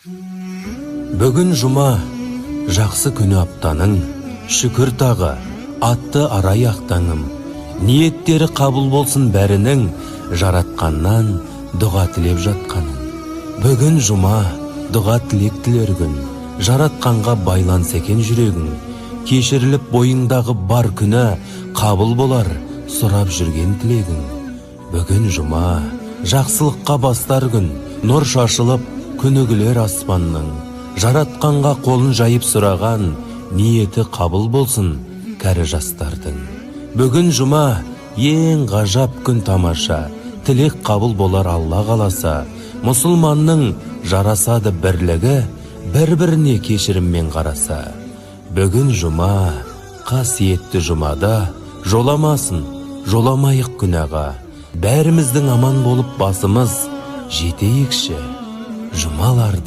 Бүгін жұма, жақсы күні аптаның, шүкір тағы, атты арай ақтаңым. Ниеттері қабыл болсын бәрінің, жаратқаннан дұға тілеп жатқанын. Бүгін жұма, дұға тілек тілер күн, жаратқанға байланса екен жүрегің. Кешіріліп бойыңдағы бар күні, қабыл болар сұрап жүрген тілегің. Бүгін жұма, жақсылыққа бастар күн, нұр шашылып, күні күлер аспанның. Жаратқанға қолын жайып сұраған, ниеті қабыл болсын кәрі жастардың. Бүгін жұма, ең ғажап күн тамаша, тілек қабыл болар Алла қаласа. Мұсылманның жарасады бірлігі, бір-біріне кешіріммен қараса. Бүгін жұма, қасиетті жұмада, жоламасын, жоламайық күнәға. Бәріміздің аман болып басымыз жетейікші жұмаларда.